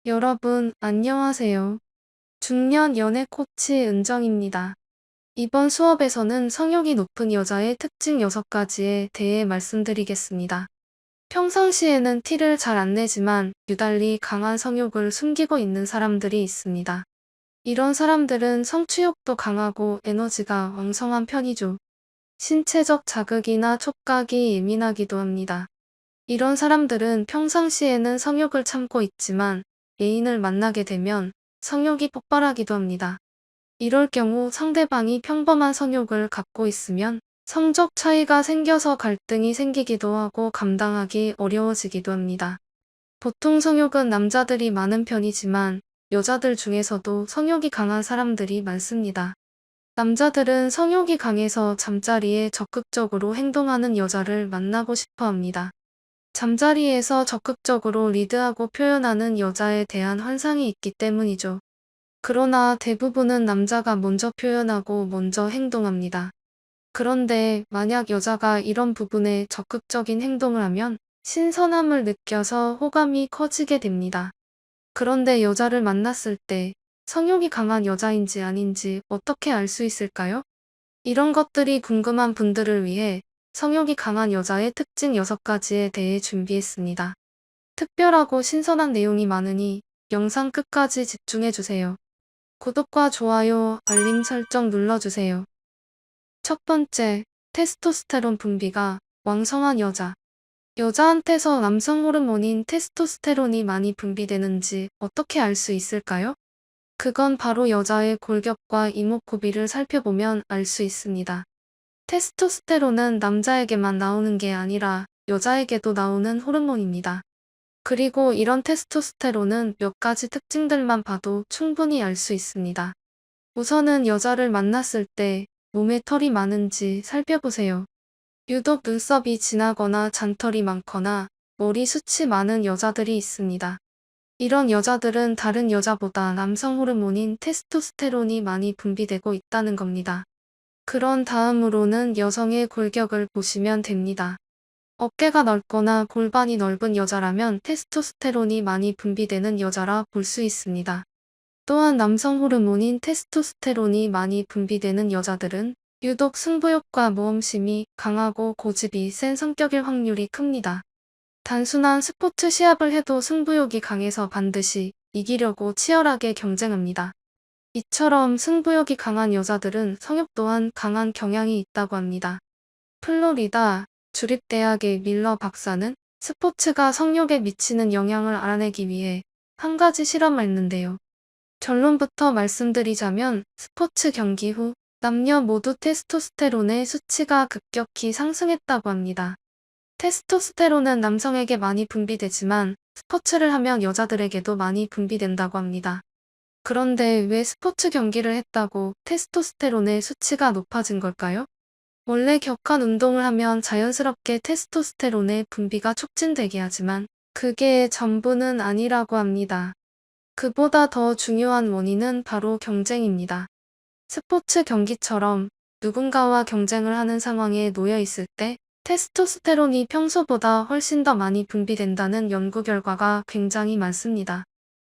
여러분, 안녕하세요. 중년 연애 코치 은정입니다. 이번 수업에서는 성욕이 높은 여자의 특징 6가지에 대해 말씀드리겠습니다. 평상시에는 티를 잘 안 내지만 유달리 강한 성욕을 숨기고 있는 사람들이 있습니다. 이런 사람들은 성취욕도 강하고 에너지가 왕성한 편이죠. 신체적 자극이나 촉각이 예민하기도 합니다. 이런 사람들은 평상시에는 성욕을 참고 있지만 애인을 만나게 되면 성욕이 폭발하기도 합니다. 이럴 경우 상대방이 평범한 성욕을 갖고 있으면 성적 차이가 생겨서 갈등이 생기기도 하고 감당하기 어려워지기도 합니다. 보통 성욕은 남자들이 많은 편이지만 여자들 중에서도 성욕이 강한 사람들이 많습니다. 남자들은 성욕이 강해서 잠자리에 적극적으로 행동하는 여자를 만나고 싶어 합니다. 잠자리에서 적극적으로 리드하고 표현하는 여자에 대한 환상이 있기 때문이죠. 그러나 대부분은 남자가 먼저 표현하고 먼저 행동합니다. 그런데 만약 여자가 이런 부분에 적극적인 행동을 하면 신선함을 느껴서 호감이 커지게 됩니다. 그런데 여자를 만났을 때 성욕이 강한 여자인지 아닌지 어떻게 알 수 있을까요? 이런 것들이 궁금한 분들을 위해 성욕이 강한 여자의 특징 6가지에 대해 준비했습니다. 특별하고 신선한 내용이 많으니 영상 끝까지 집중해주세요. 구독과 좋아요, 알림 설정 눌러주세요. 첫 번째, 테스토스테론 분비가 왕성한 여자. 여자한테서 남성 호르몬인 테스토스테론이 많이 분비되는지 어떻게 알 수 있을까요? 그건 바로 여자의 골격과 이목구비를 살펴보면 알 수 있습니다. 테스토스테론은 남자에게만 나오는 게 아니라 여자에게도 나오는 호르몬입니다. 그리고 이런 테스토스테론은 몇 가지 특징들만 봐도 충분히 알 수 있습니다. 우선은 여자를 만났을 때 몸에 털이 많은지 살펴보세요. 유독 눈썹이 진하거나 잔털이 많거나 머리숱이 많은 여자들이 있습니다. 이런 여자들은 다른 여자보다 남성 호르몬인 테스토스테론이 많이 분비되고 있다는 겁니다. 그런 다음으로는 여성의 골격을 보시면 됩니다. 어깨가 넓거나 골반이 넓은 여자라면 테스토스테론이 많이 분비되는 여자라 볼 수 있습니다. 또한 남성 호르몬인 테스토스테론이 많이 분비되는 여자들은 유독 승부욕과 모험심이 강하고 고집이 센 성격일 확률이 큽니다. 단순한 스포츠 시합을 해도 승부욕이 강해서 반드시 이기려고 치열하게 경쟁합니다. 이처럼 승부욕이 강한 여자들은 성욕 또한 강한 경향이 있다고 합니다. 플로리다 주립대학의 밀러 박사는 스포츠가 성욕에 미치는 영향을 알아내기 위해 한 가지 실험을 했는데요. 결론부터 말씀드리자면 스포츠 경기 후 남녀 모두 테스토스테론의 수치가 급격히 상승했다고 합니다. 테스토스테론은 남성에게 많이 분비되지만 스포츠를 하면 여자들에게도 많이 분비된다고 합니다. 그런데 왜 스포츠 경기를 했다고 테스토스테론의 수치가 높아진 걸까요? 원래 격한 운동을 하면 자연스럽게 테스토스테론의 분비가 촉진되게 하지만 그게 전부는 아니라고 합니다. 그보다 더 중요한 원인은 바로 경쟁입니다. 스포츠 경기처럼 누군가와 경쟁을 하는 상황에 놓여 있을 때 테스토스테론이 평소보다 훨씬 더 많이 분비된다는 연구 결과가 굉장히 많습니다.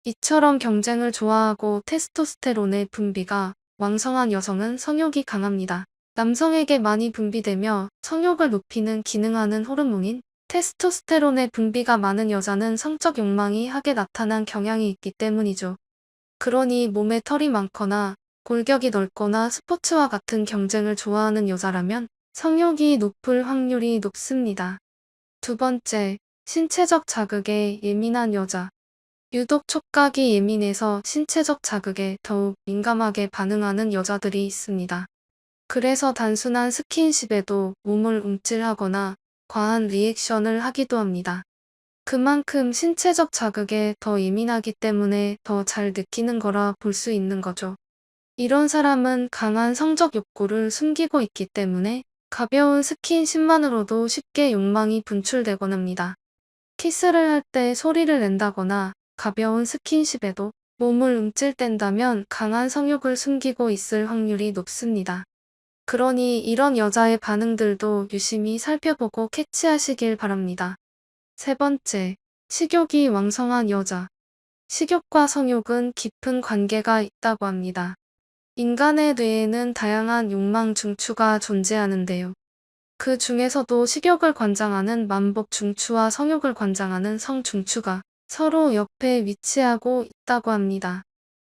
이처럼 경쟁을 좋아하고 테스토스테론의 분비가 왕성한 여성은 성욕이 강합니다. 남성에게 많이 분비되며 성욕을 높이는 기능하는 호르몬인 테스토스테론의 분비가 많은 여자는 성적 욕망이 하게 나타난 경향이 있기 때문이죠. 그러니 몸에 털이 많거나 골격이 넓거나 스포츠와 같은 경쟁을 좋아하는 여자라면 성욕이 높을 확률이 높습니다. 두 번째, 신체적 자극에 예민한 여자. 유독 촉각이 예민해서 신체적 자극에 더욱 민감하게 반응하는 여자들이 있습니다. 그래서 단순한 스킨십에도 몸을 움찔하거나 과한 리액션을 하기도 합니다. 그만큼 신체적 자극에 더 예민하기 때문에 더 잘 느끼는 거라 볼 수 있는 거죠. 이런 사람은 강한 성적 욕구를 숨기고 있기 때문에 가벼운 스킨십만으로도 쉽게 욕망이 분출되곤 합니다. 키스를 할 때 소리를 낸다거나 가벼운 스킨십에도 몸을 움찔댄다면 강한 성욕을 숨기고 있을 확률이 높습니다. 그러니 이런 여자의 반응들도 유심히 살펴보고 캐치하시길 바랍니다. 세 번째, 식욕이 왕성한 여자. 식욕과 성욕은 깊은 관계가 있다고 합니다. 인간의 뇌에는 다양한 욕망 중추가 존재하는데요. 그 중에서도 식욕을 관장하는 만복 중추와 성욕을 관장하는 성 중추가 서로 옆에 위치하고 있다고 합니다.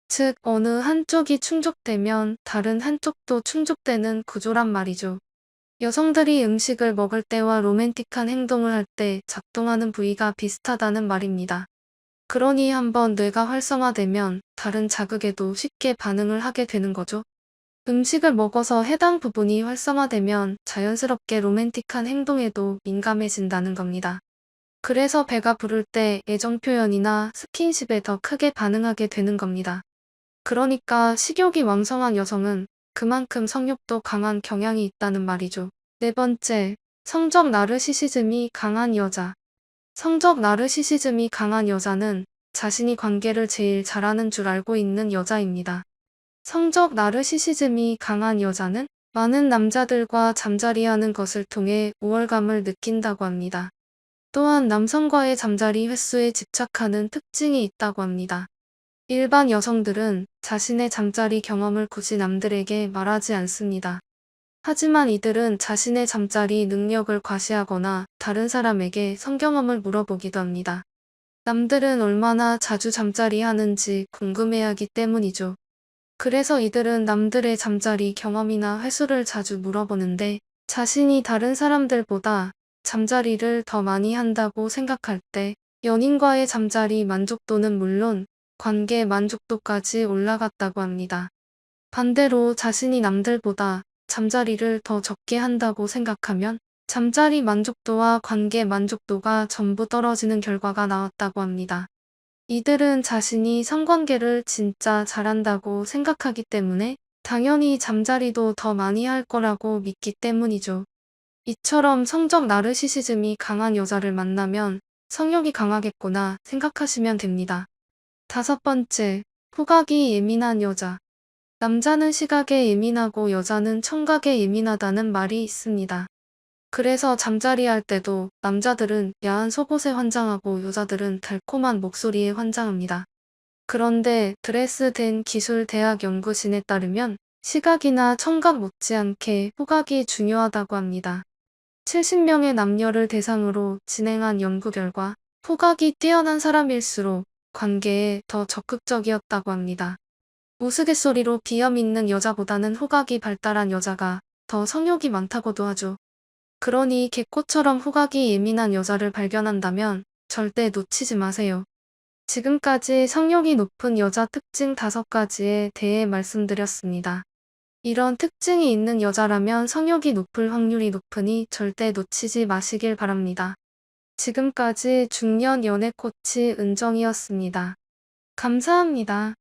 즉, 어느 한쪽이 충족되면 다른 한쪽도 충족되는 구조란 말이죠. 여성들이 음식을 먹을 때와 로맨틱한 행동을 할 때 작동하는 부위가 비슷하다는 말입니다. 그러니 한번 뇌가 활성화되면 다른 자극에도 쉽게 반응을 하게 되는 거죠. 음식을 먹어서 해당 부분이 활성화되면 자연스럽게 로맨틱한 행동에도 민감해진다는 겁니다. 그래서 배가 부를 때 애정 표현이나 스킨십에 더 크게 반응하게 되는 겁니다. 그러니까 식욕이 왕성한 여성은 그만큼 성욕도 강한 경향이 있다는 말이죠. 네 번째, 성적 나르시시즘이 강한 여자. 성적 나르시시즘이 강한 여자는 자신이 관계를 제일 잘하는 줄 알고 있는 여자입니다. 성적 나르시시즘이 강한 여자는 많은 남자들과 잠자리하는 것을 통해 우월감을 느낀다고 합니다. 또한 남성과의 잠자리 횟수에 집착하는 특징이 있다고 합니다. 일반 여성들은 자신의 잠자리 경험을 굳이 남들에게 말하지 않습니다. 하지만 이들은 자신의 잠자리 능력을 과시하거나 다른 사람에게 성경험을 물어보기도 합니다. 남들은 얼마나 자주 잠자리 하는지 궁금해하기 때문이죠. 그래서 이들은 남들의 잠자리 경험이나 횟수를 자주 물어보는데 자신이 다른 사람들보다 잠자리를 더 많이 한다고 생각할 때 연인과의 잠자리 만족도는 물론 관계 만족도까지 올라갔다고 합니다. 반대로 자신이 남들보다 잠자리를 더 적게 한다고 생각하면 잠자리 만족도와 관계 만족도가 전부 떨어지는 결과가 나왔다고 합니다. 이들은 자신이 성관계를 진짜 잘한다고 생각하기 때문에 당연히 잠자리도 더 많이 할 거라고 믿기 때문이죠. 이처럼 성적 나르시시즘이 강한 여자를 만나면 성욕이 강하겠구나 생각하시면 됩니다. 다섯 번째, 후각이 예민한 여자. 남자는 시각에 예민하고 여자는 청각에 예민하다는 말이 있습니다. 그래서 잠자리 할 때도 남자들은 야한 속옷에 환장하고 여자들은 달콤한 목소리에 환장합니다. 그런데 드레스덴 기술대학 연구진에 따르면 시각이나 청각 못지않게 후각이 중요하다고 합니다. 70명의 남녀를 대상으로 진행한 연구 결과 후각이 뛰어난 사람일수록 관계에 더 적극적이었다고 합니다. 우스갯소리로 비염 있는 여자보다는 후각이 발달한 여자가 더 성욕이 많다고도 하죠. 그러니 개코처럼 후각이 예민한 여자를 발견한다면 절대 놓치지 마세요. 지금까지 성욕이 높은 여자 특징 5가지에 대해 말씀드렸습니다. 이런 특징이 있는 여자라면 성욕이 높을 확률이 높으니 절대 놓치지 마시길 바랍니다. 지금까지 중년 연애 코치 은정이었습니다. 감사합니다.